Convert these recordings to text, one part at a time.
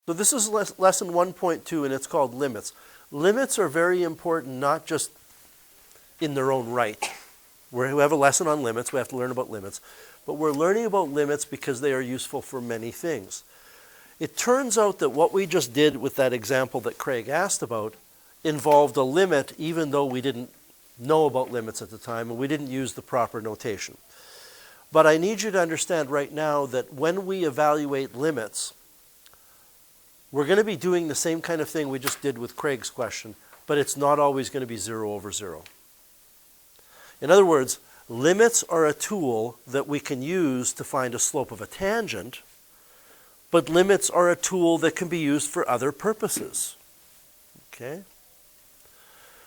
So this is lesson 1.2, and it's called limits. Limits are very important, not just in their own right. We have a lesson on limits. We have to learn about limits. But we're learning about limits because they are useful for many things. It turns out that what we just did with that example that Craig asked about involved a limit, even though we didn't know about limits at the time and we didn't use the proper notation. But I need you to understand right now that when we evaluate limits, we're going to be doing the same kind of thing we just did with Craig's question, but it's not always going to be 0 over 0. In other words, limits are a tool that we can use to find a slope of a tangent, but limits are a tool that can be used for other purposes. Okay?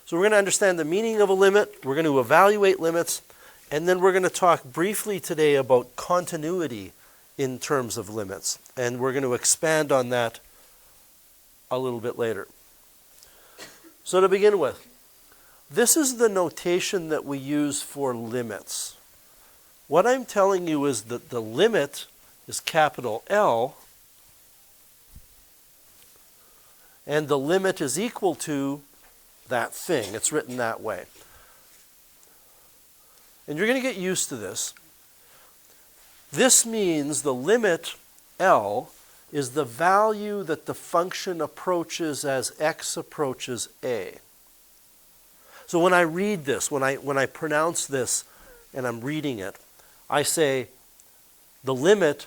So we're going to understand the meaning of a limit, we're going to evaluate limits, and then we're going to talk briefly today about continuity in terms of limits. And we're going to expand on that a little bit later. So to begin with, this is the notation that we use for limits. What I'm telling you is that the limit is capital L, and the limit is equal to that thing. It's written that way. And you're going to get used to this. This means the limit L is the value that the function approaches as x approaches a. So when I read this, when I pronounce this and I'm reading it, I say the limit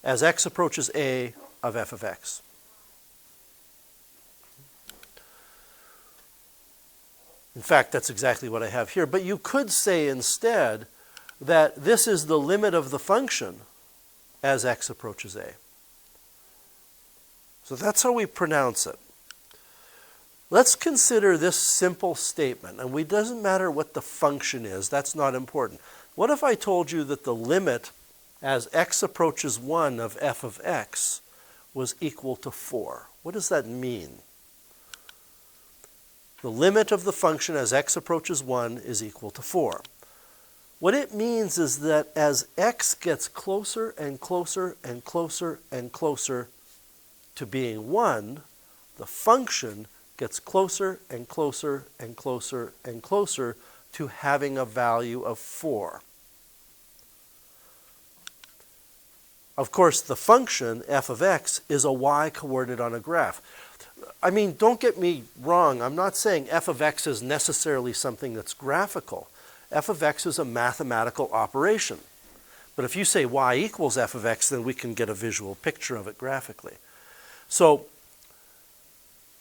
as x approaches a of f of x. In fact, that's exactly what I have here. But you could say instead that this is the limit of the function as x approaches a. So that's how we pronounce it. Let's consider this simple statement. And it doesn't matter what the function is. That's not important. What if I told you that the limit as x approaches 1 of f of x was equal to 4? What does that mean? The limit of the function as x approaches 1 is equal to 4. What it means is that as x gets closer and closer and closer and closer to being 1, the function gets closer and closer and closer and closer to having a value of 4. Of course, the function f of x is a y-coordinate on a graph. I mean, don't get me wrong. I'm not saying f of x is necessarily something that's graphical. F of x is a mathematical operation. But if you say y equals f of x, then we can get a visual picture of it graphically. So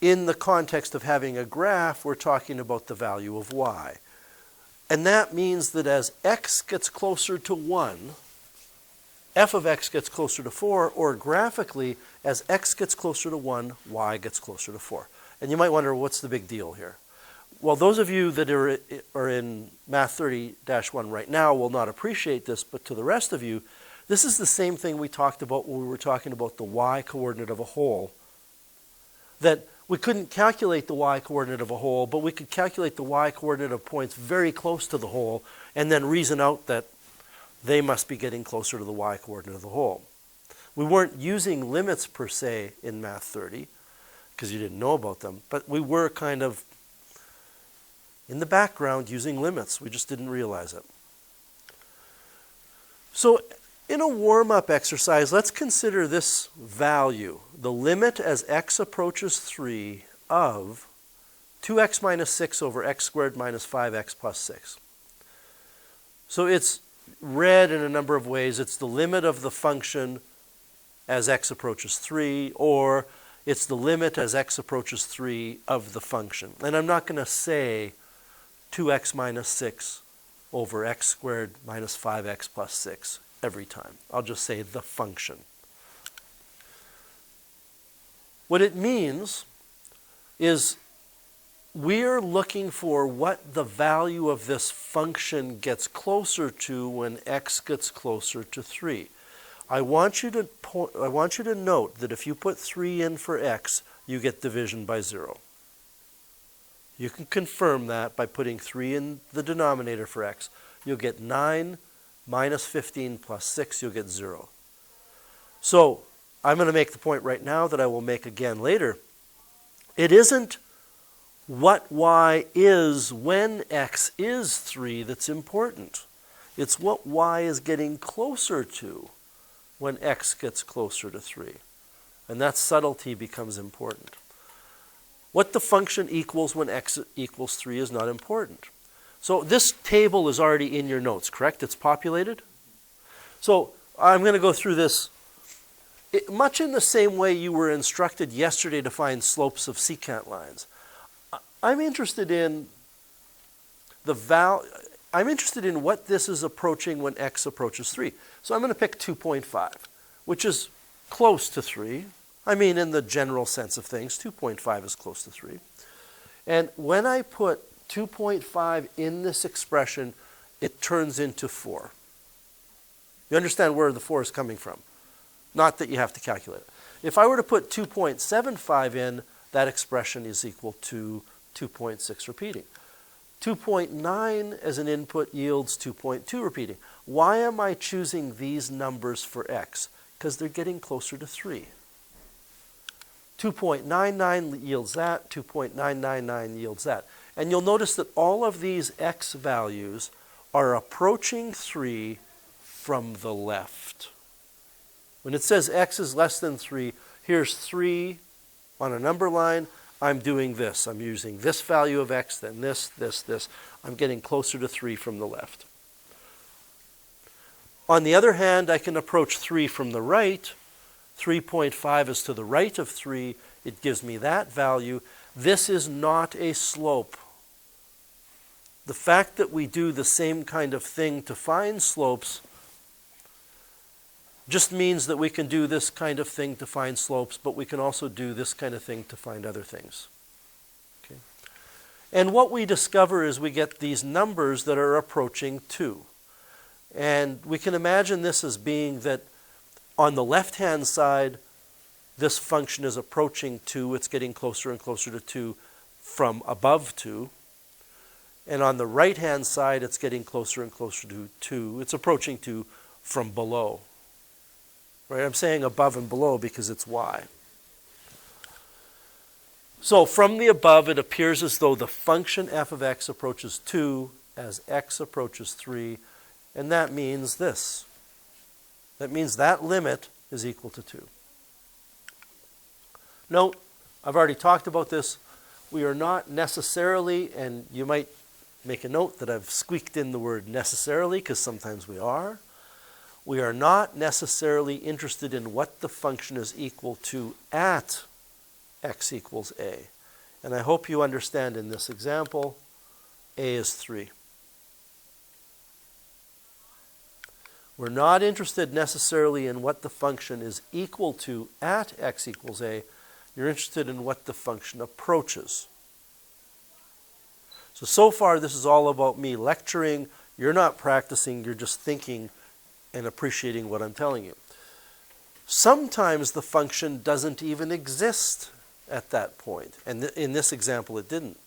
in the context of having a graph, we're talking about the value of y. And that means that as x gets closer to 1, f of x gets closer to 4, or graphically, as x gets closer to 1, y gets closer to 4. And you might wonder, what's the big deal here? Well, those of you that are in Math 30-1 right now will not appreciate this, but to the rest of you, this is the same thing we talked about when we were talking about the y-coordinate of a hole. That we couldn't calculate the y-coordinate of a hole, but we could calculate the y-coordinate of points very close to the hole and then reason out that they must be getting closer to the y-coordinate of the hole. We weren't using limits per se in Math 30 because you didn't know about them, but we were kind of in the background using limits. We just didn't realize it. So in a warm-up exercise, let's consider this value, the limit as x approaches 3 of 2x minus 6 over x squared minus 5x plus 6. So it's read in a number of ways. It's the limit of the function as x approaches 3, or it's the limit as x approaches 3 of the function. And I'm not going to say 2x minus 6 over x squared minus 5x plus 6 every time. I'll just say the function. What it means is we're looking for what the value of this function gets closer to when x gets closer to 3. I want you to note that if you put 3 in for x, you get division by 0. You can confirm that by putting 3 in the denominator for x. You'll get 9 minus 15 plus 6, you'll get 0. So I'm going to make the point right now that I will make again later. It isn't what y is when x is 3 that's important. It's what y is getting closer to when x gets closer to 3. And that subtlety becomes important. What the function equals when x equals 3 is not important. So this table is already in your notes, correct? It's populated? So I'm going to go through this much in the same way you were instructed yesterday to find slopes of secant lines. I'm interested in I'm interested in what this is approaching when x approaches 3. So I'm going to pick 2.5, which is close to 3. I mean, in the general sense of things, 2.5 is close to 3. And when I put 2.5 in this expression, it turns into 4. You understand where the 4 is coming from? Not that you have to calculate it. If I were to put 2.75 in, that expression is equal to 2.6 repeating. 2.9 as an input yields 2.2 repeating. Why am I choosing these numbers for x? Because they're getting closer to 3. 2.99 yields that, 2.999 yields that. And you'll notice that all of these x values are approaching 3 from the left. When it says x is less than 3, here's 3 on a number line. I'm doing this. I'm using this value of x, then this, this, this. I'm getting closer to 3 from the left. On the other hand, I can approach 3 from the right. 3.5 is to the right of 3. It gives me that value. This is not a slope. The fact that we do the same kind of thing to find slopes just means that we can do this kind of thing to find slopes, but we can also do this kind of thing to find other things. Okay? And what we discover is we get these numbers that are approaching 2. And we can imagine this as being that on the left-hand side, this function is approaching 2. It's getting closer and closer to 2 from above 2. And on the right-hand side, it's getting closer and closer to 2. It's approaching 2 from below. Right? I'm saying above and below because it's y. So from the above, it appears as though the function f of x approaches 2 as x approaches 3. And that means this. That means that limit is equal to 2. Note, I've already talked about this. We are not necessarily, and you might make a note that I've squeaked in the word necessarily because sometimes we are. We are not necessarily interested in what the function is equal to at x equals a. And I hope you understand in this example, a is 3. We're not interested necessarily in what the function is equal to at x equals a. You're interested in what the function approaches. So far this is all about me lecturing. You're not practicing, you're just thinking and appreciating what I'm telling you. Sometimes the function doesn't even exist at that point. And in this example it didn't.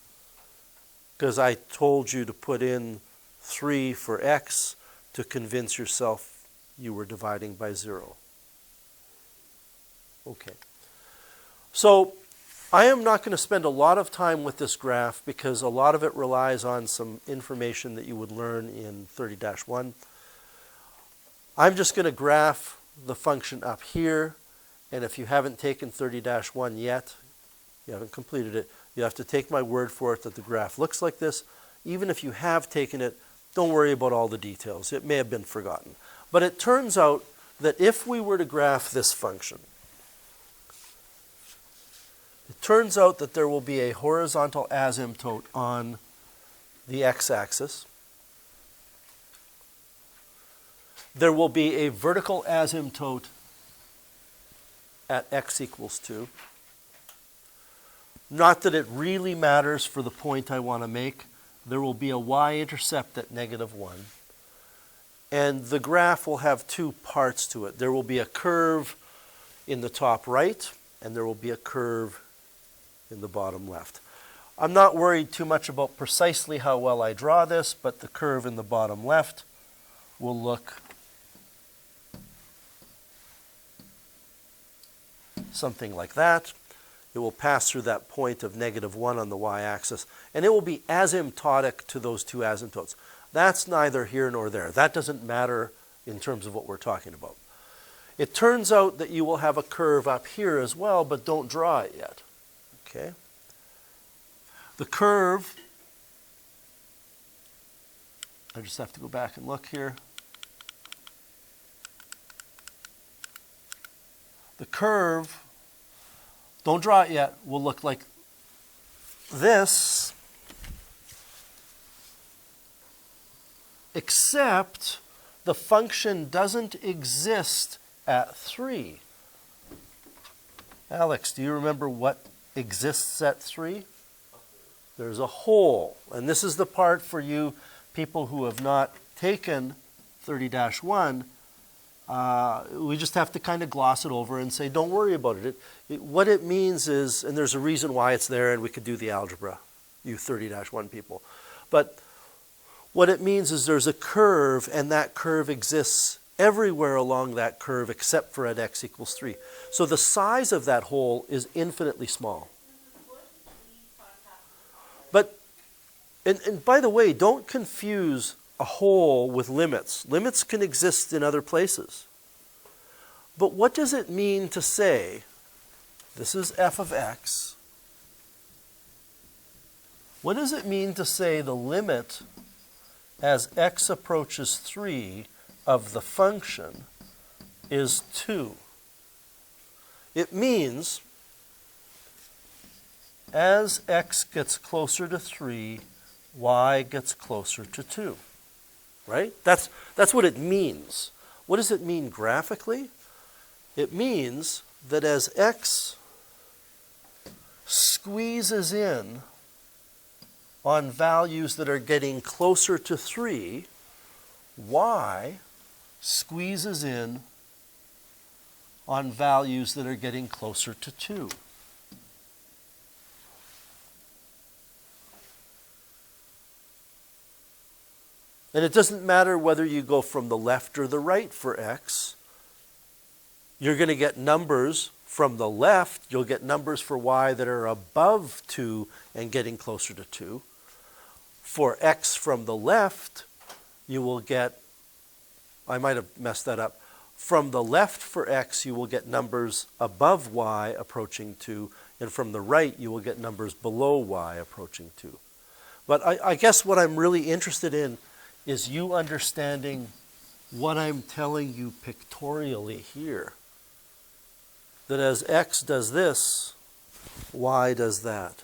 Because I told you to put in 3 for x to convince yourself you were dividing by 0. Okay. So I am not going to spend a lot of time with this graph because a lot of it relies on some information that you would learn in 30-1. I'm just going to graph the function up here, and if you haven't taken 30-1 yet, you haven't completed it, you have to take my word for it that the graph looks like this. Even if you have taken it, don't worry about all the details. It may have been forgotten. But it turns out that if we were to graph this function, it turns out that there will be a horizontal asymptote on the x-axis. There will be a vertical asymptote at x equals 2. Not that it really matters for the point I want to make. There will be a y-intercept at -1. And the graph will have 2 parts to it. There will be a curve in the top right, and there will be a curve in the bottom left. I'm not worried too much about precisely how well I draw this, but the curve in the bottom left will look something like that. It will pass through that point of -1 on the y-axis, and it will be asymptotic to those two asymptotes. That's neither here nor there. That doesn't matter in terms of what we're talking about. It turns out that you will have a curve up here as well, but don't draw it yet. Okay? The curve, I just have to go back and look here. The curve, don't draw it yet, will look like this, except the function doesn't exist at 3. Alex, do you remember what exists at 3? There's a hole. And this is the part for you people who have not taken 30-1. We just have to kind of gloss it over and say, don't worry about it. What it means is, and there's a reason why it's there, and we could do the algebra, you 30-1 people. But what it means is there's a curve, and that curve exists everywhere along that curve except for at x equals 3. So the size of that hole is infinitely small. But, and by the way, don't confuse a hole with limits. Limits can exist in other places. But what does it mean to say, this is f of x. What does it mean to say the limit as x approaches 3 of the function is 2? It means as x gets closer to 3, y gets closer to 2. Right? That's what it means. What does it mean graphically? It means that as x squeezes in on values that are getting closer to 3, y squeezes in on values that are getting closer to 2. And it doesn't matter whether you go from the left or the right for x. You're going to get numbers from the left. You'll get numbers for y that are above 2 and getting closer to 2. For x from the left, you will get, I might have messed that up. From the left for x, you will get numbers above y approaching 2. And from the right, you will get numbers below y approaching 2. But I guess what I'm really interested in is you understanding what I'm telling you pictorially here. That as x does this, y does that.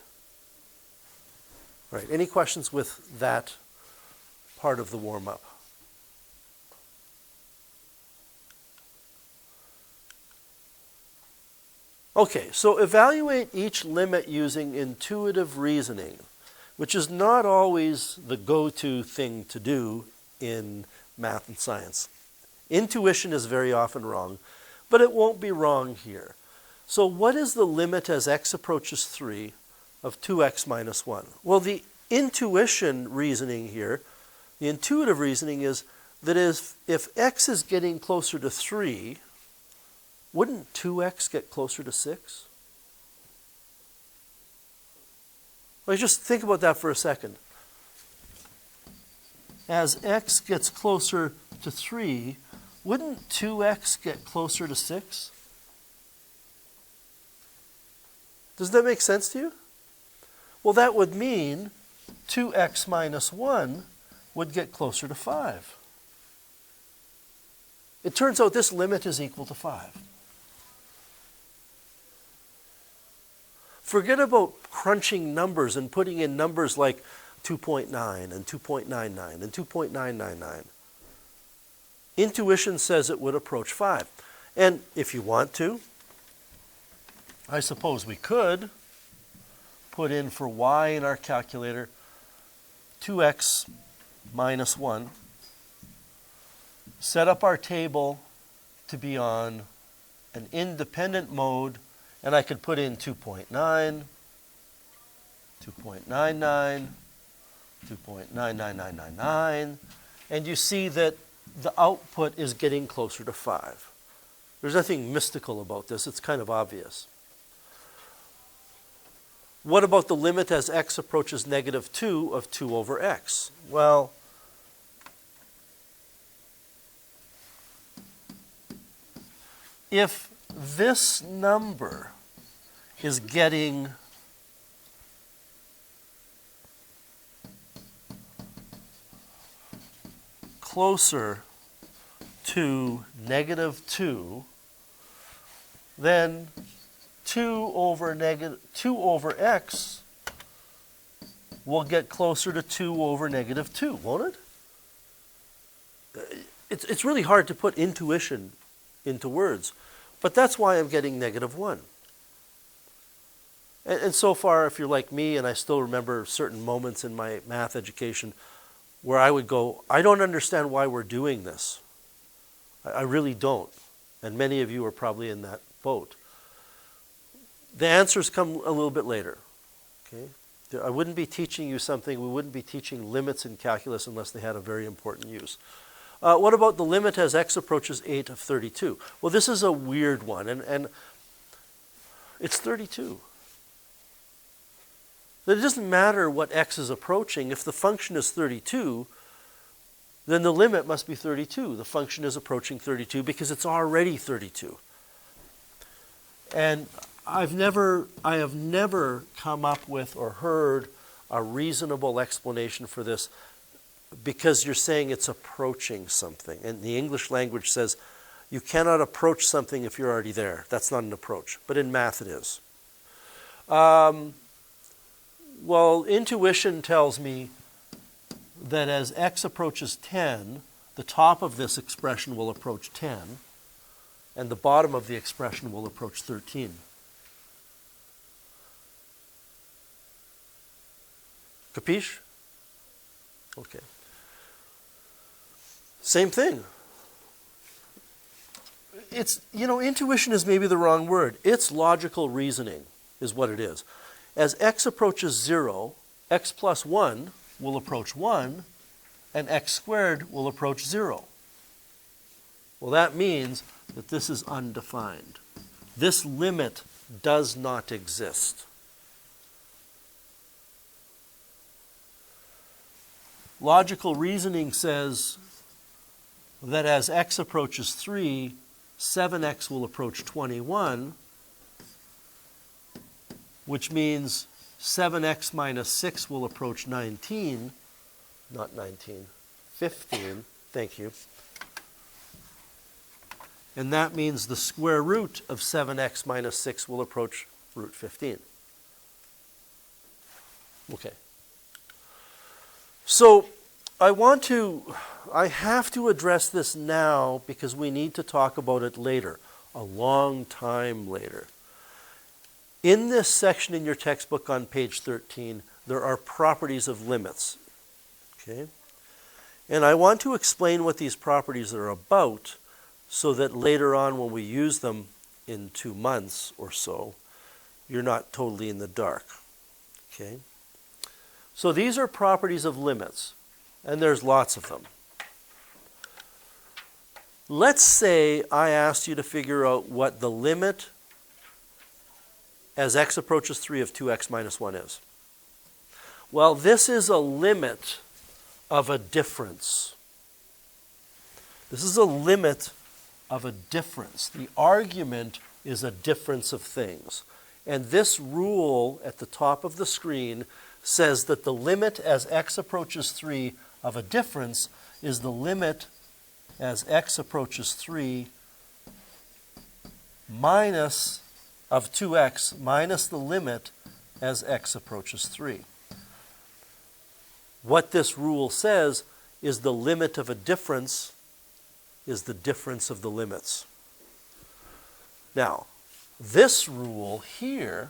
All right, any questions with that part of the warm-up? Okay, so evaluate each limit using intuitive reasoning, which is not always the go-to thing to do in math and science. Intuition is very often wrong, but it won't be wrong here. So what is the limit as x approaches 3 of 2x minus 1? Well, the intuition reasoning here, the intuitive reasoning is that if x is getting closer to 3, wouldn't 2x get closer to 6? Well, just think about that for a second. As x gets closer to 3, wouldn't 2x get closer to 6? Does that make sense to you? Well, that would mean 2x minus 1 would get closer to 5. It turns out this limit is equal to 5. Forget about crunching numbers and putting in numbers like 2.9 and 2.99 and 2.999. Intuition says it would approach 5. And if you want to, I suppose we could put in for y in our calculator 2x minus 1, set up our table to be on an independent mode, and I could put in 2.9, 2.99, 2.99999, and you see that the output is getting closer to 5. There's nothing mystical about this. It's kind of obvious. What about the limit as x approaches negative 2 of 2 over x? Well, if this number is getting closer to negative 2, then 2 over x will get closer to 2 over negative 2, won't it? It's really hard to put intuition into words, but that's why I'm getting negative 1. And so far, if you're like me, and I still remember certain moments in my math education where I would go, I don't understand why we're doing this. I really don't. And many of you are probably in that boat. The answers come a little bit later. Okay? I wouldn't be teaching you something, we wouldn't be teaching limits in calculus unless they had a very important use. What about the limit as x approaches 8 of 32? Well, this is a weird one, and it's 32. It doesn't matter what x is approaching. If the function is 32, then the limit must be 32. The function is approaching 32 because it's already 32. And I have never come up with or heard a reasonable explanation for this because you're saying it's approaching something. And the English language says you cannot approach something if you're already there. That's not an approach. But in math it is. Well, intuition tells me that as x approaches 10, the top of this expression will approach 10, and the bottom of the expression will approach 13. Capiche? Okay. Same thing. It's, intuition is maybe the wrong word. It's logical reasoning is what it is. As x approaches 0, x plus 1 will approach 1, and x squared will approach 0. Well, that means that this is undefined. This limit does not exist. Logical reasoning says that as x approaches 3, 7x will approach 21, which means 7x minus 6 will approach 19, not 19, 15, thank you. And that means the square root of 7x minus 6 will approach root 15. Okay. So I have to address this now because we need to talk about it later, a long time later. In this section in your textbook on page 13, there are properties of limits. Okay? And I want to explain what these properties are about so that later on when we use them in 2 months or so, you're not totally in the dark. Okay? So these are properties of limits, and there's lots of them. Let's say I asked you to figure out what the limit as x approaches 3 of 2x minus 1 is. Well, this is a limit of a difference. This is a limit of a difference. The argument is a difference of things. And this rule at the top of the screen says that the limit as x approaches 3 of a difference is the limit as x approaches 3 minus of 2x minus the limit as x approaches 3. What this rule says is the limit of a difference is the difference of the limits. Now, this rule here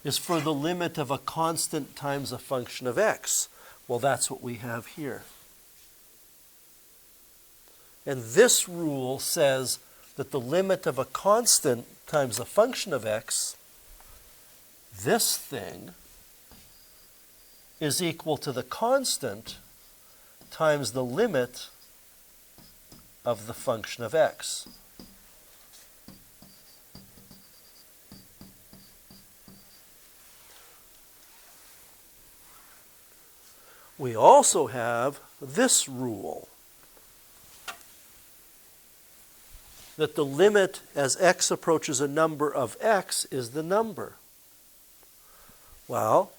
is for the limit of a constant times a function of x. Well, that's what we have here. And this rule says that the limit of a constant times a function of x, this thing, is equal to the constant times the limit of the function of x. We also have this rule, that the limit as x approaches a number of x is the number. Well,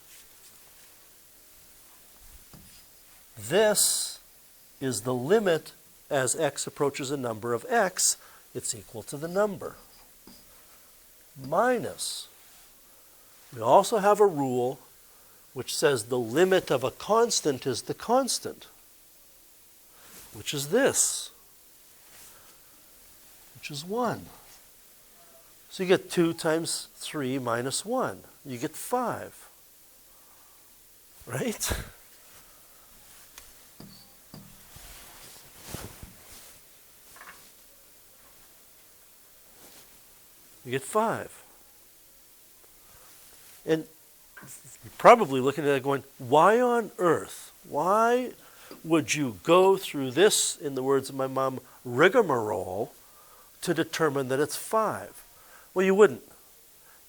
this is the limit as x approaches a number of x. It's equal to the number. Minus. We also have a rule which says the limit of a constant is the constant, which is this, which is 1. So you get 2 times 3 minus 1. You get 5. Right? You get 5. And you're probably looking at it going, why on earth? Why would you go through this, in the words of my mom, rigmarole to determine that it's 5? Well, you wouldn't.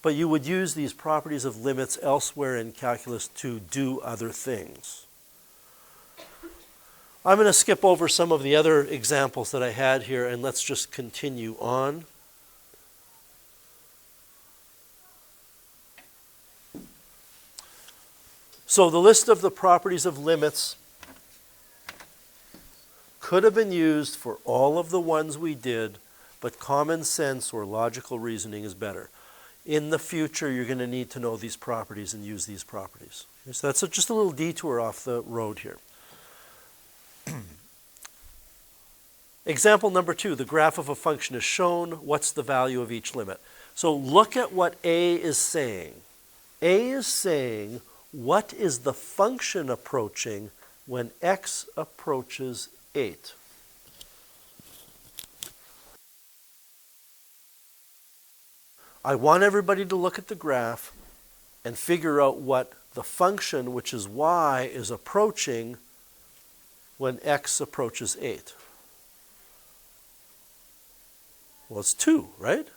But you would use these properties of limits elsewhere in calculus to do other things. I'm going to skip over some of the other examples that I had here, and let's just continue on. So the list of the properties of limits could have been used for all of the ones we did, but common sense or logical reasoning is better. In the future, you're going to need to know these properties and use these properties. Okay, so that's just a little detour off the road here. Example number 2, the graph of a function is shown. What's the value of each limit? So look at what A is saying. A is saying, what is the function approaching when x approaches 8? I want everybody to look at the graph and figure out what the function, which is y, is approaching when x approaches 8. Well, it's 2, right?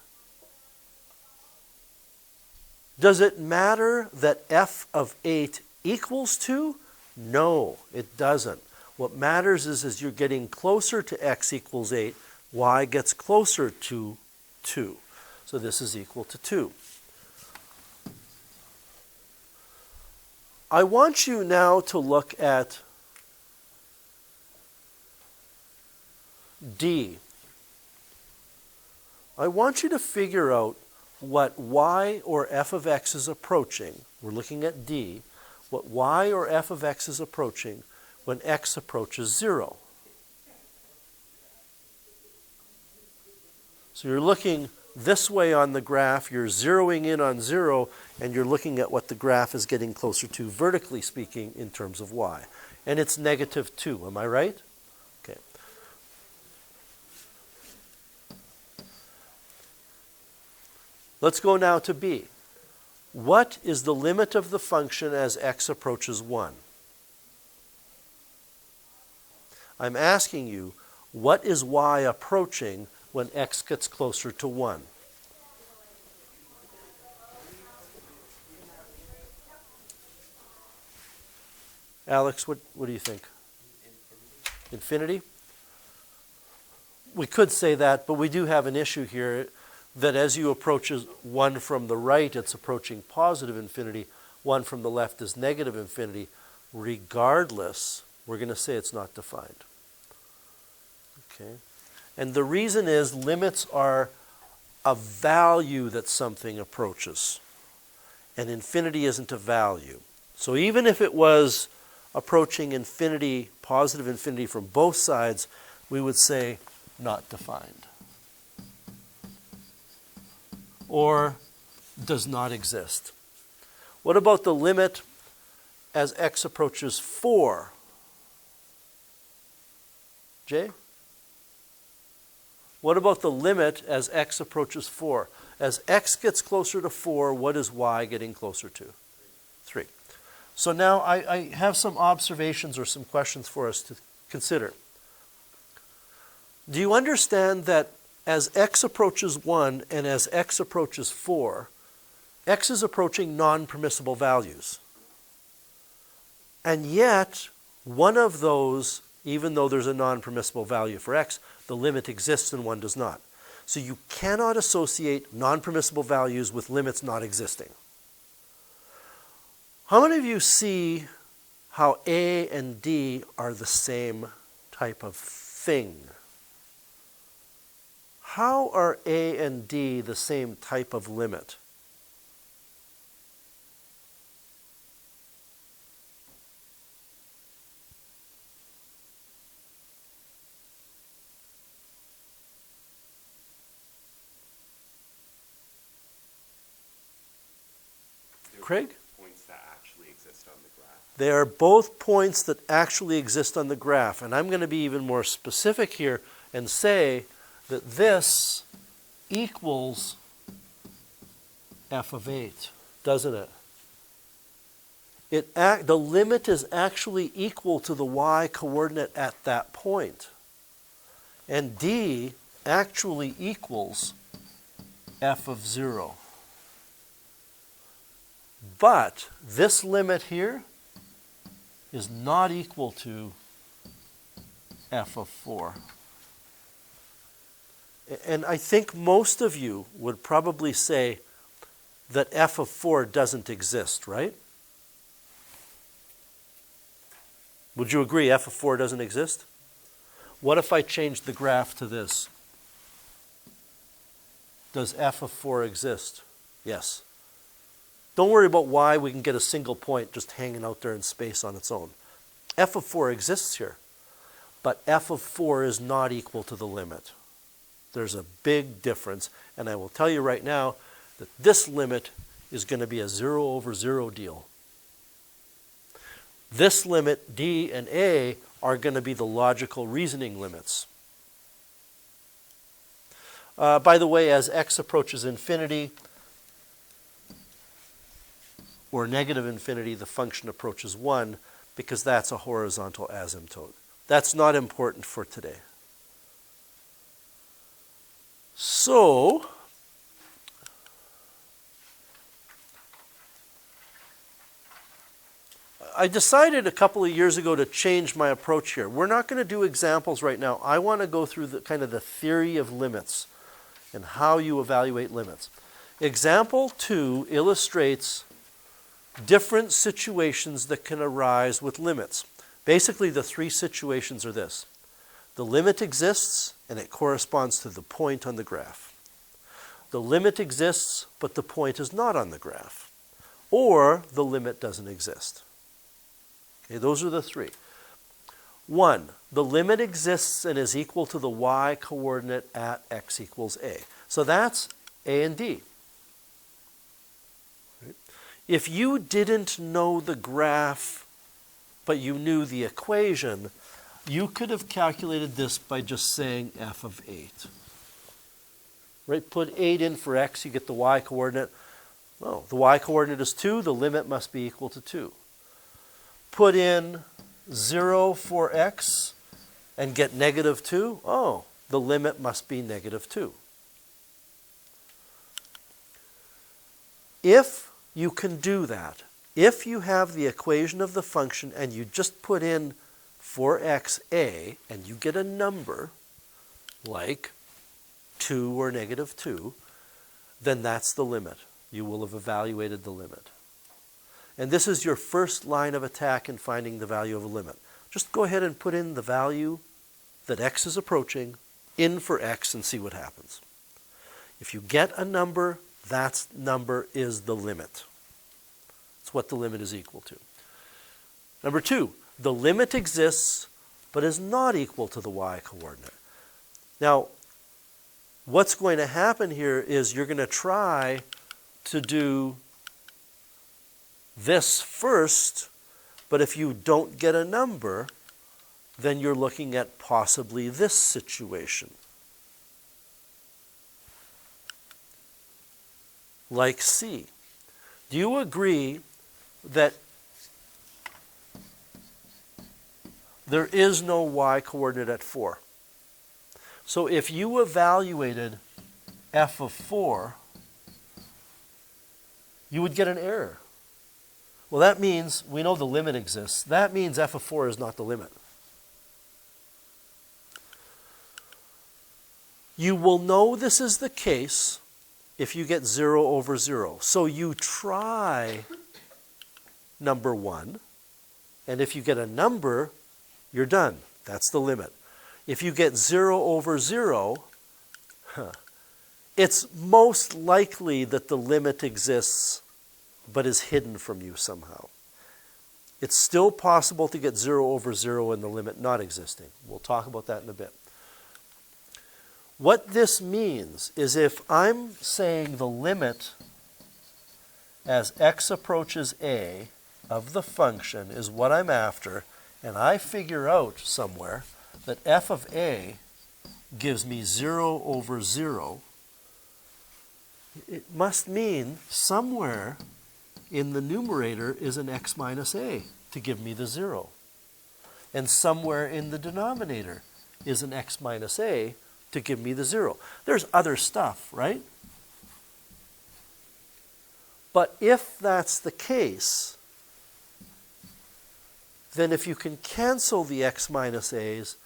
Does it matter that f of 8 equals 2? No, it doesn't. What matters is as you're getting closer to x equals 8, y gets closer to 2. So this is equal to 2. I want you now to look at D. I want you to figure out what y or f of x is approaching. We're looking at D. What y or f of x is approaching when x approaches 0. So you're looking this way on the graph, you're zeroing in on 0, and you're looking at what the graph is getting closer to, vertically speaking, in terms of y. And it's negative 2, am I right? Okay. Let's go now to B. What is the limit of the function as x approaches 1? I'm asking you, what is y approaching when x gets closer to 1? Alex, what do you think? Infinity? We could say that, but we do have an issue here that as you approach 1 from the right, it's approaching positive infinity. 1 from the left is negative infinity. Regardless, we're going to say it's not defined. Okay? And the reason is limits are a value that something approaches. And infinity isn't a value. So even if it was approaching infinity, positive infinity from both sides, we would say not defined. Or does not exist. What about the limit as x approaches 4? Jay? What about the limit as x approaches 4? As x gets closer to 4, what is y getting closer to? 3. So now I have some observations or some questions for us to consider. Do you understand that as x approaches 1 and as x approaches 4, x is approaching non-permissible values? And yet, one of those, even though there's a non-permissible value for x, the limit exists and one does not. So you cannot associate non-permissible values with limits not existing. How many of you see how A and D are the same type of thing? How are A and D the same type of limit? Craig? Points that actually exist on the graph. They are both points that actually exist on the graph. And I'm going to be even more specific here and say that this equals f of 8, doesn't it? The limit is actually equal to the y coordinate at that point. And D actually equals f of 0. But this limit here is not equal to f of 4. And I think most of you would probably say that f of 4 doesn't exist, right? Would you agree f of 4 doesn't exist? What if I change the graph to this? Does f of 4 exist? Yes. Don't worry about why. We can get a single point just hanging out there in space on its own. F of 4 exists here, but f of 4 is not equal to the limit. There's a big difference, and I will tell you right now that this limit is going to be a 0 over 0 deal. This limit, D and A, are going to be the logical reasoning limits. By the way, as x approaches infinity, or negative infinity, the function approaches 1, because that's a horizontal asymptote. That's not important for today. So, I decided a couple of years ago to change my approach here. We're not going to do examples right now. I want to go through the kind of the theory of limits and how you evaluate limits. Example 2 illustrates different situations that can arise with limits. Basically, the three situations are this. The limit exists, and it corresponds to the point on the graph. The limit exists, but the point is not on the graph. Or the limit doesn't exist. Okay, those are the three. 1, the limit exists and is equal to the y coordinate at x equals a. So that's A and D. If you didn't know the graph, but you knew the equation, you could have calculated this by just saying f of 8. Right? Put 8 in for x, you get the y coordinate. Oh, the y coordinate is 2, the limit must be equal to 2. Put in 0 for x and get negative 2. Oh, the limit must be negative 2. If you can do that, if you have the equation of the function and you just put in for x a and you get a number like 2 or negative 2, then that's the limit. You will have evaluated the limit. And this is your first line of attack in finding the value of a limit. Just go ahead and put in the value that x is approaching in for x and see what happens. If you get a number, that number is the limit. It's what the limit is equal to. Number 2, the limit exists but is not equal to the y coordinate. Now, what's going to happen here is you're going to try to do this first, but if you don't get a number, then you're looking at possibly this situation. Like C. Do you agree that there is no y coordinate at 4? So if you evaluated f of 4, you would get an error. Well, that means we know the limit exists. That means f of 4 is not the limit. You will know this is the case if you get 0 over 0. So you try number 1, and if you get a number, you're done. That's the limit. If you get 0 over 0, it's most likely that the limit exists but is hidden from you somehow. It's still possible to get 0 over 0 and the limit not existing. We'll talk about that in a bit. What this means is if I'm saying the limit as x approaches a of the function is what I'm after, and I figure out somewhere that f of a gives me 0 over 0, it must mean somewhere in the numerator is an x minus a to give me the 0. And somewhere in the denominator is an x minus a to give me the 0. There's other stuff, right? But if that's the case, then if you can cancel the x minus a's,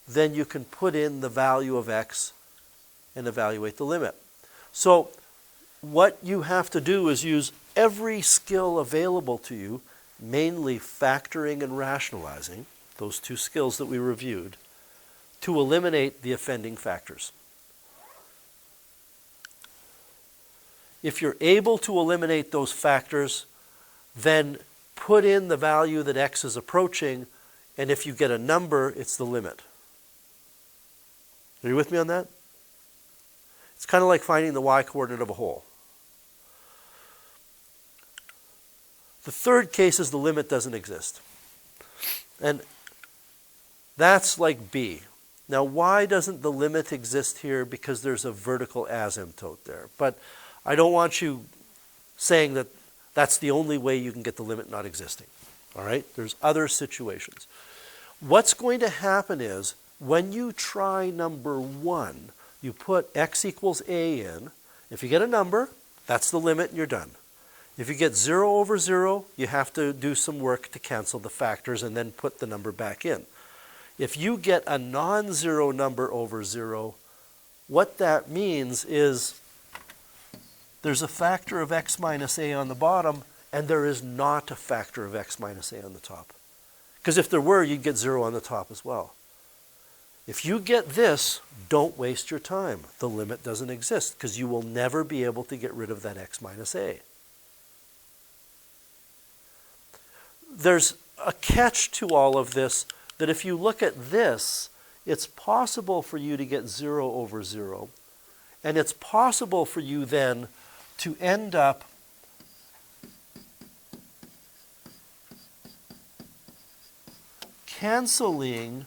then you can put in the value of x and evaluate the limit. So what you have to do is use every skill available to you, mainly factoring and rationalizing, those two skills that we reviewed, to eliminate the offending factors. If you're able to eliminate those factors, then put in the value that x is approaching, and if you get a number, it's the limit. Are you with me on that? It's kind of like finding the y-coordinate of a hole. The third case is the limit doesn't exist. And that's like b. Now, why doesn't the limit exist here? Because there's a vertical asymptote there. But I don't want you saying that that's the only way you can get the limit not existing. All right? There's other situations. What's going to happen is when you try number 1, you put x equals a in. If you get a number, that's the limit and you're done. If you get 0 over 0, you have to do some work to cancel the factors and then put the number back in. If you get a non-zero number over 0, what that means is there's a factor of x minus a on the bottom, and there is not a factor of x minus a on the top. Because if there were, you'd get 0 on the top as well. If you get this, don't waste your time. The limit doesn't exist because you will never be able to get rid of that x minus a. There's a catch to all of this, that if you look at this, it's possible for you to get 0 over 0. And it's possible for you then to end up canceling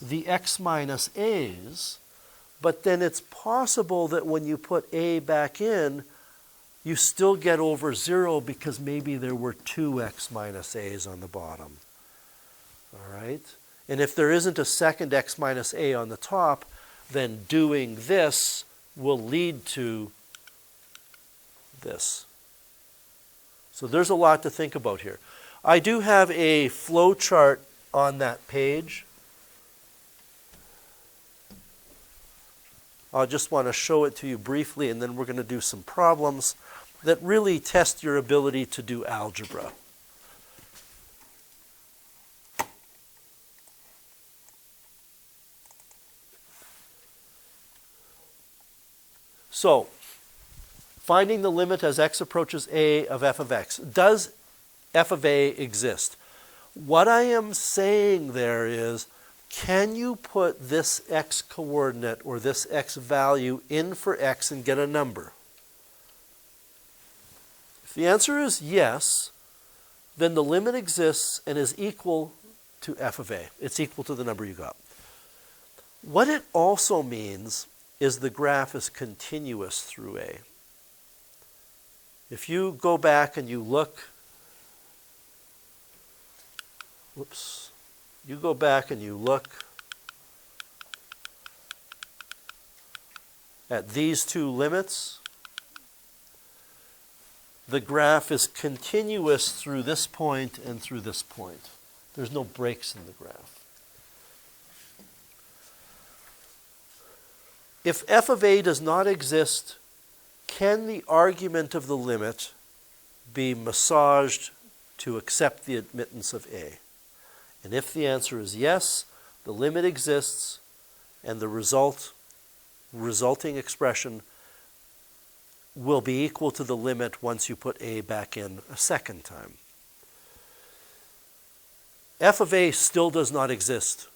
the x minus a's, but then it's possible that when you put a back in, you still get over 0 because maybe there were 2 x minus a's on the bottom. All right? And if there isn't a second x minus a on the top, then doing this will lead to this. So there's a lot to think about here. I do have a flow chart on that page. I just want to show it to you briefly, and then we're going to do some problems that really test your ability to do algebra. So, finding the limit as x approaches a of f of x. Does f of a exist? What I am saying there is, can you put this x coordinate or this x value in for x and get a number? If the answer is yes, then the limit exists and is equal to f of a. It's equal to the number you got. What it also means is the graph is continuous through a. If you go back and you look, you go back and you look at these two limits, the graph is continuous through this point and through this point. There's no breaks in the graph. If f of a does not exist, can the argument of the limit be massaged to accept the admittance of a? And if the answer is yes, the limit exists and the resulting expression will be equal to the limit once you put a back in a second time. F of a still does not exist,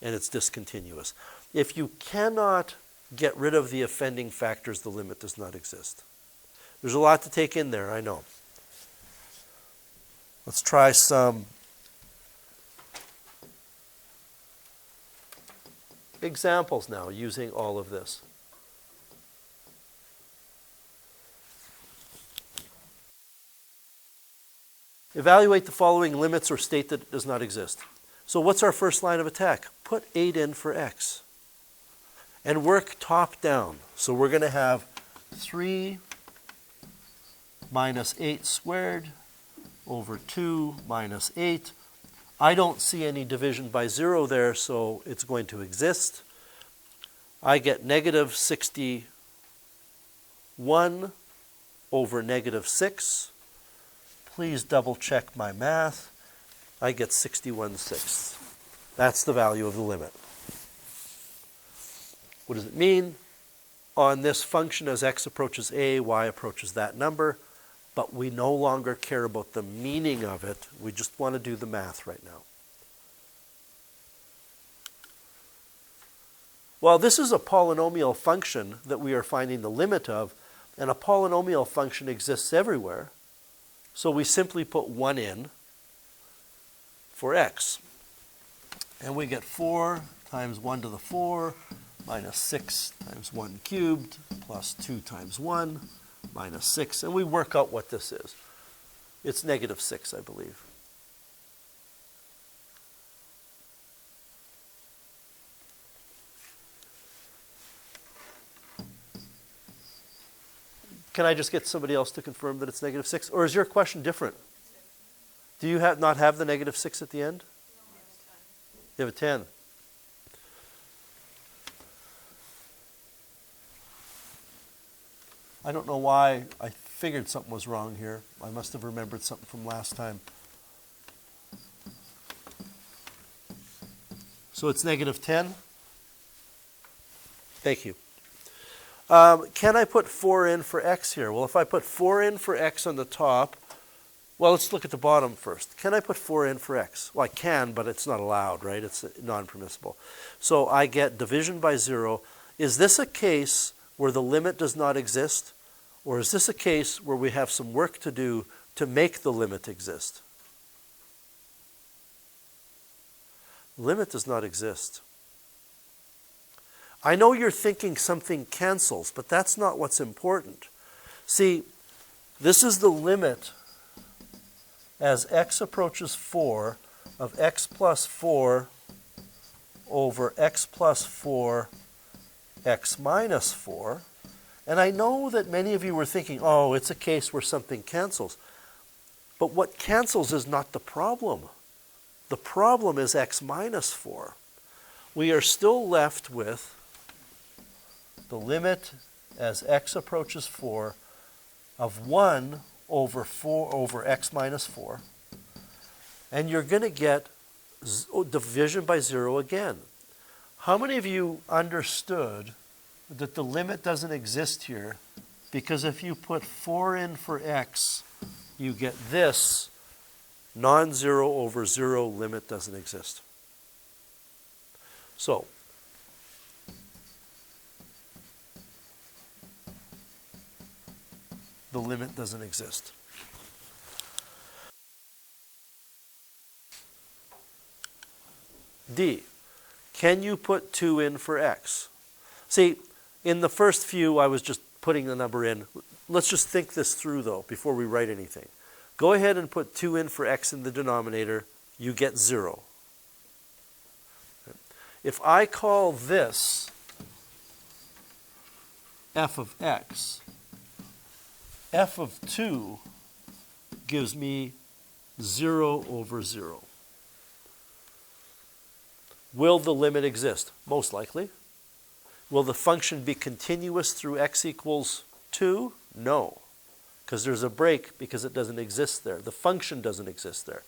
and it's discontinuous. If you cannot get rid of the offending factors, the limit does not exist. There's a lot to take in there, I know. Let's try some examples now using all of this. Evaluate the following limits or state that it does not exist. So what's our first line of attack? Put 8 in for x. And work top down. So we're going to have 3 minus 8 squared over 2 minus 8. I don't see any division by 0 there, so it's going to exist. I get negative 61 over negative 6. Please double check my math. I get 61/6. That's the value of the limit. What does it mean? On this function, as x approaches a, y approaches that number, but we no longer care about the meaning of it. We just want to do the math right now. Well, this is a polynomial function that we are finding the limit of, and a polynomial function exists everywhere. So we simply put 1 in for x. And we get 4 times 1 to the 4 minus 6 times 1 cubed plus 2 times 1 minus 6. And we work out what this is. It's negative 6, I believe. Can I just get somebody else to confirm that it's negative 6? Or is your question different? Do you not have the negative 6 at the end? You have a 10. I don't know why I figured something was wrong here. I must have remembered something from last time. So it's negative 10? Thank you. Can I put 4 in for x here? Well, if I put 4 in for x on the top, well, let's look at the bottom first. Can I put 4 in for x? Well, I can, but it's not allowed, right? It's non-permissible. So I get division by 0. Is this a case where the limit does not exist? Or is this a case where we have some work to do to make the limit exist? The limit does not exist. I know you're thinking something cancels, but that's not what's important. See, this is the limit as x approaches 4 of x plus 4 over x plus 4 x minus 4. And I know that many of you were thinking, oh, it's a case where something cancels. But what cancels is not the problem. The problem is x minus 4. We are still left with the limit as x approaches 4 of 1 over 4 over x minus 4. And you're going to get division by 0 again. How many of you understood that the limit doesn't exist here? Because if you put 4 in for x, you get this non-zero over 0 limit doesn't exist. So, the limit doesn't exist. D, can you put 2 in for x? See, in the first few, I was just putting the number in. Let's just think this through, though, before we write anything. Go ahead and put 2 in for x in the denominator. You get 0. If I call this f of x, f of 2 gives me 0 over 0. Will the limit exist? Most likely. Will the function be continuous through x equals 2? No, because there's a break because it doesn't exist there. The function doesn't exist there.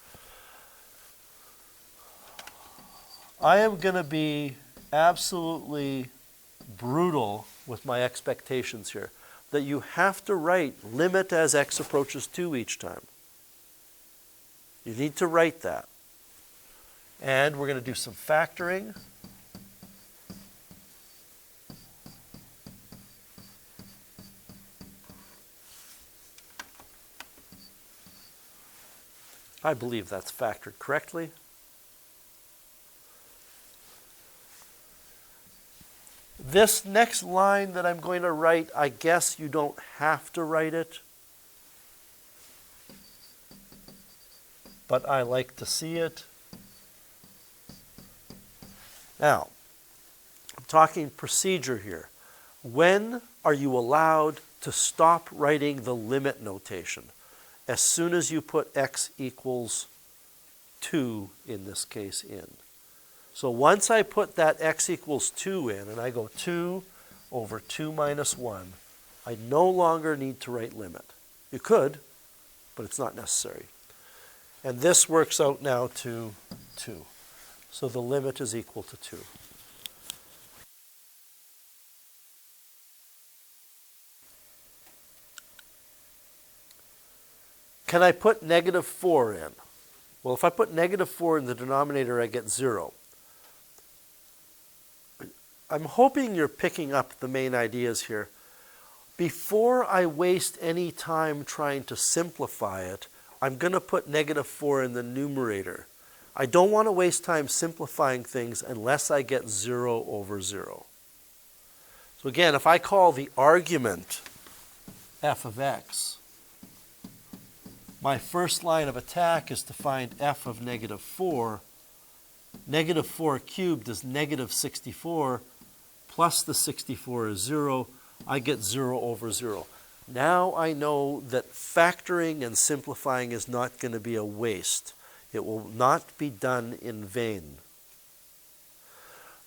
I am going to be absolutely brutal with my expectations here, that you have to write limit as x approaches 2 each time. You need to write that. And we're going to do some factoring. I believe that's factored correctly. This next line that I'm going to write, I guess you don't have to write it, but I like to see it. Now, I'm talking procedure here. When are you allowed to stop writing the limit notation? As soon as you put x equals 2, in this case, in. So once I put that x equals 2 in, and I go 2 over 2 minus 1, I no longer need to write limit. You could, but it's not necessary. And this works out now to 2. So the limit is equal to 2. Can I put negative 4 in? Well, if I put negative 4 in the denominator, I get 0. I'm hoping you're picking up the main ideas here. Before I waste any time trying to simplify it, I'm going to put negative 4 in the numerator. I don't want to waste time simplifying things unless I get 0 over 0. So again, if I call the argument f of x, my first line of attack is to find f of negative 4. Negative 4 cubed is negative 64, plus the 64 is 0. I get 0 over 0. Now I know that factoring and simplifying is not going to be a waste. It will not be done in vain.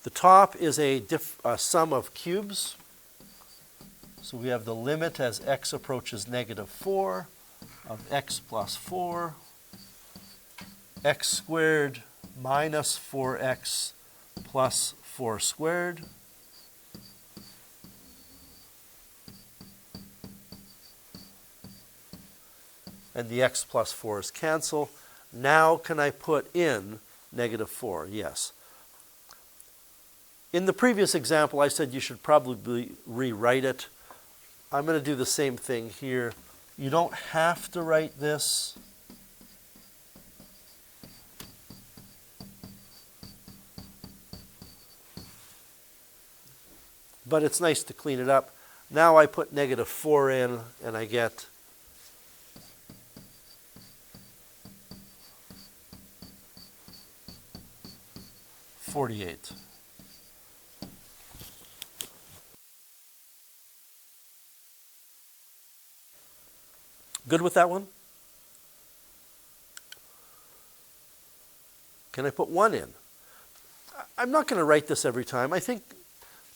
The top is a sum of cubes. So we have the limit as x approaches negative 4 of x plus 4, x squared minus 4x plus 4 squared. And the x plus 4's cancel. Now can I put in negative 4? Yes. In the previous example, I said you should probably rewrite it. I'm going to do the same thing here. You don't have to write this. But it's nice to clean it up. Now I put negative 4 in, and I get $48. Good with that one? Can I put 1 in? I'm not going to write this every time. I think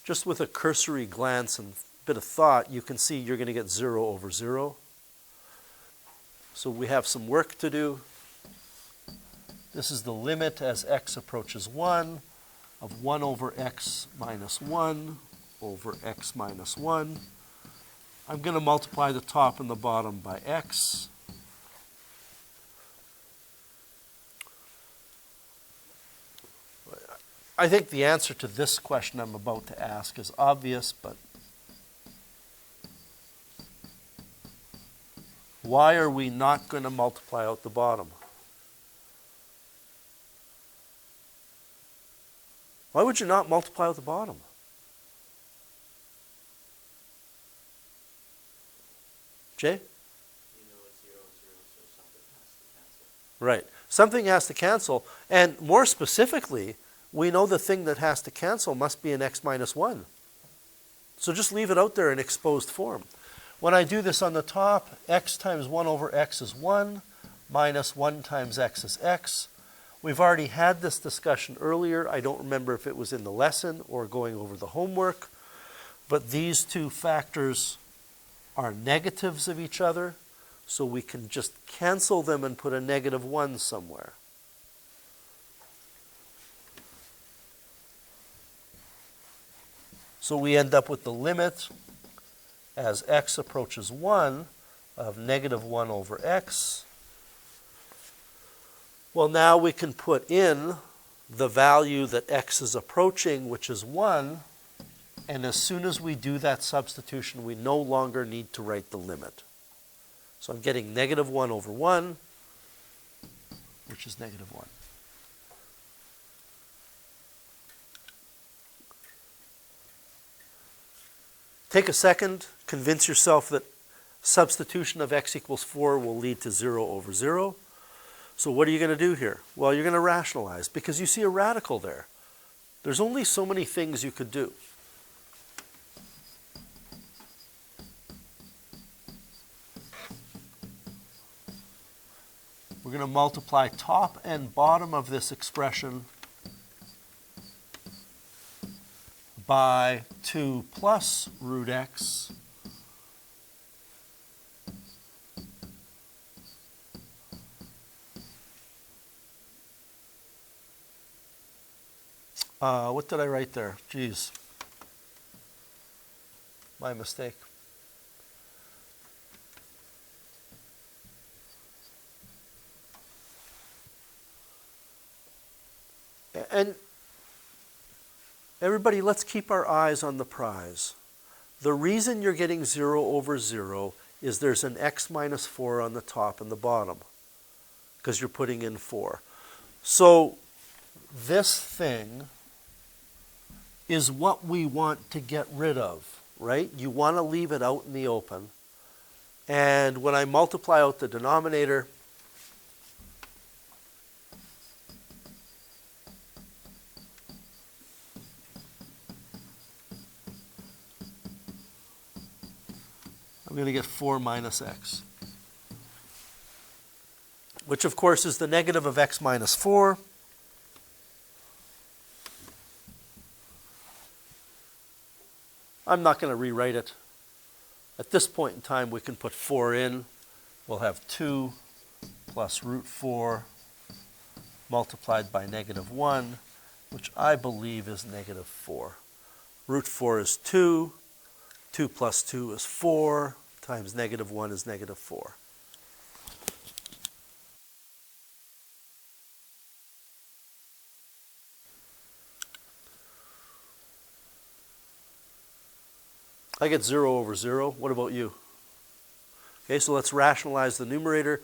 just with a cursory glance and a bit of thought, you can see you're going to get 0 over 0. So we have some work to do. This is the limit as x approaches 1 of 1 over x minus 1 over x minus 1. I'm going to multiply the top and the bottom by x. I think the answer to this question I'm about to ask is obvious, but why are we not going to multiply out the bottom? Why would you not multiply out the bottom? Jay? You know it's 0, 0, so something has to cancel. Right. Something has to cancel. And more specifically, we know the thing that has to cancel must be an x minus 1. So just leave it out there in exposed form. When I do this on the top, x times 1 over x is 1, minus 1 times x is x. We've already had this discussion earlier. I don't remember if it was in the lesson or going over the homework, but these two factors are negatives of each other, so we can just cancel them and put a negative 1 somewhere. So we end up with the limit as x approaches 1 of negative 1 over x. Well, now we can put in the value that x is approaching, which is 1, and as soon as we do that substitution, we no longer need to write the limit. So I'm getting negative 1 over 1, which is negative 1. Take a second, convince yourself that substitution of x equals 4 will lead to 0 over 0. So what are you going to do here? Well, you're going to rationalize because you see a radical there. There's only so many things you could do. We're going to multiply top and bottom of this expression by 2 plus root x what did I write there? Geez. My mistake. And everybody, let's keep our eyes on the prize. The reason you're getting 0 over 0 is there's an x minus 4 on the top and the bottom because you're putting in 4. So this thing is what we want to get rid of, right? You want to leave it out in the open. And when I multiply out the denominator, I'm going to get 4 minus x, which of course is the negative of x minus 4. I'm not going to rewrite it. At this point in time, we can put 4 in. We'll have 2 plus root 4 multiplied by negative 1, which I believe is negative 4. Root 4 is 2. 2 plus 2 is 4, times negative 1 is negative 4. I get 0 over 0. What about you? Okay, so let's rationalize the numerator.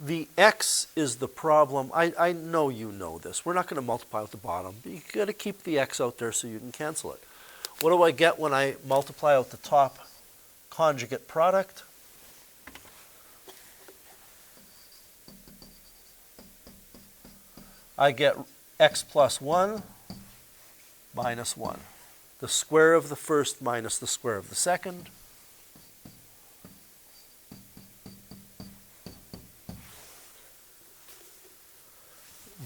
The x is the problem. I know you know this. We're not going to multiply with the bottom, but you've got to keep the x out there so you can cancel it. What do I get when I multiply out the top conjugate product? I get x plus 1 minus 1. The square of the first minus the square of the second.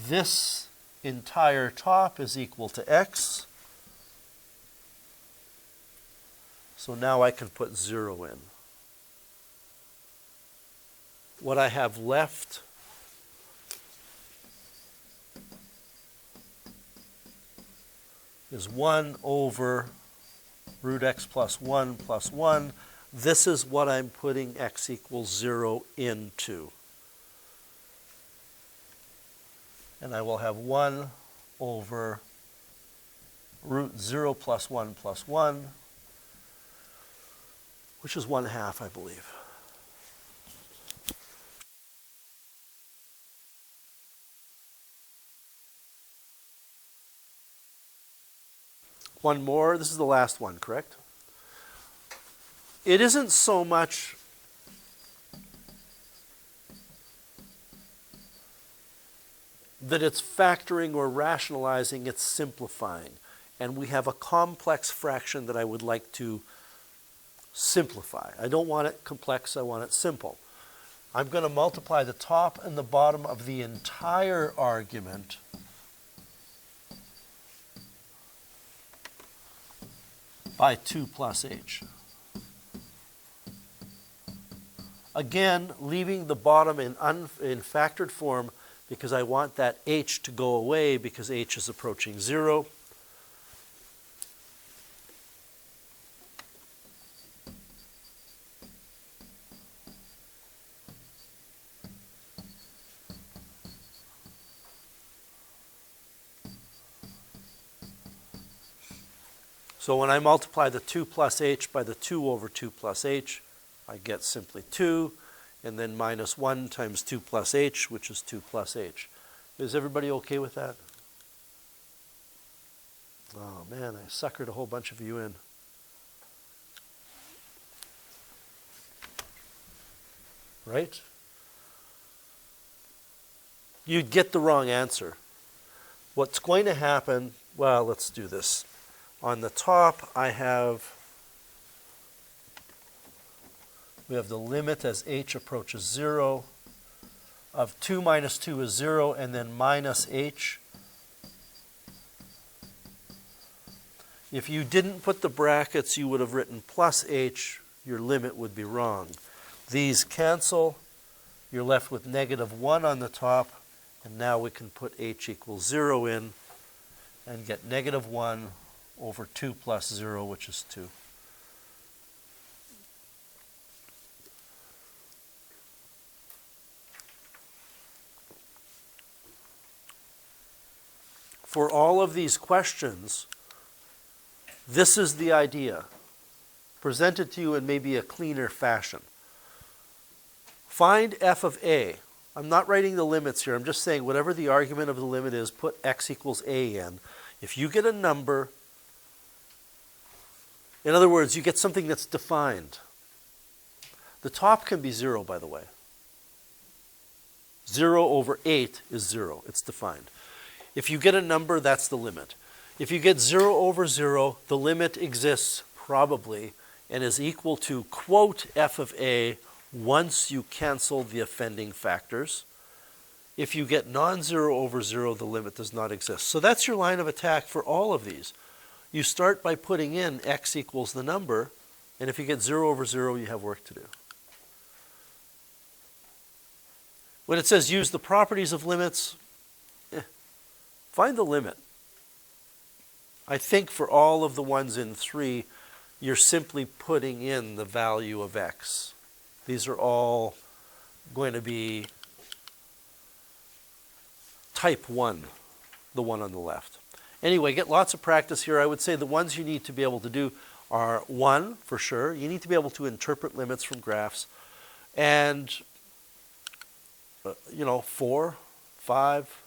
This entire top is equal to x. So now I can put 0 in. What I have left is 1 over root x plus 1 plus 1. This is what I'm putting x equals 0 into. And I will have 1 over root 0 plus 1 plus 1, which is 1/2, I believe. One more. This is the last one, correct? It isn't so much that it's factoring or rationalizing, it's simplifying. And we have a complex fraction that I would like to simplify. I don't want it complex, I want it simple. I'm going to multiply the top and the bottom of the entire argument by 2 plus h. Again, leaving the bottom in factored form because I want that h to go away because h is approaching 0. So when I multiply the 2 plus h by the 2 over 2 plus h, I get simply 2, and then minus 1 times 2 plus h, which is 2 plus h. Is everybody okay with that? Oh man, I suckered a whole bunch of you in. Right? You'd get the wrong answer. What's going to happen, well, let's do this. On the top, we have the limit as h approaches 0 of 2 minus 2 is 0, and then minus h. If you didn't put the brackets, you would have written plus h. Your limit would be wrong. These cancel. You're left with negative 1 on the top, and now we can put h equals 0 in and get negative 1 over 2 plus 0, which is 2. For all of these questions, this is the idea, presented to you in maybe a cleaner fashion. Find f of a. I'm not writing the limits here. I'm just saying whatever the argument of the limit is, put x equals a in. If you get a number, in other words, you get something that's defined. The top can be 0, by the way. 0 over 8 is 0. It's defined. If you get a number, that's the limit. If you get 0 over 0, the limit exists probably and is equal to, quote, f of a once you cancel the offending factors. If you get non-zero over 0, the limit does not exist. So that's your line of attack for all of these. You start by putting in x equals the number, and if you get 0 over 0, you have work to do. When it says use the properties of limits, find the limit. I think for all of the ones in 3, you're simply putting in the value of x. These are all going to be type 1, the one on the left. Anyway, get lots of practice here. I would say the ones you need to be able to do are 1, for sure. You need to be able to interpret limits from graphs. And, 4, 5,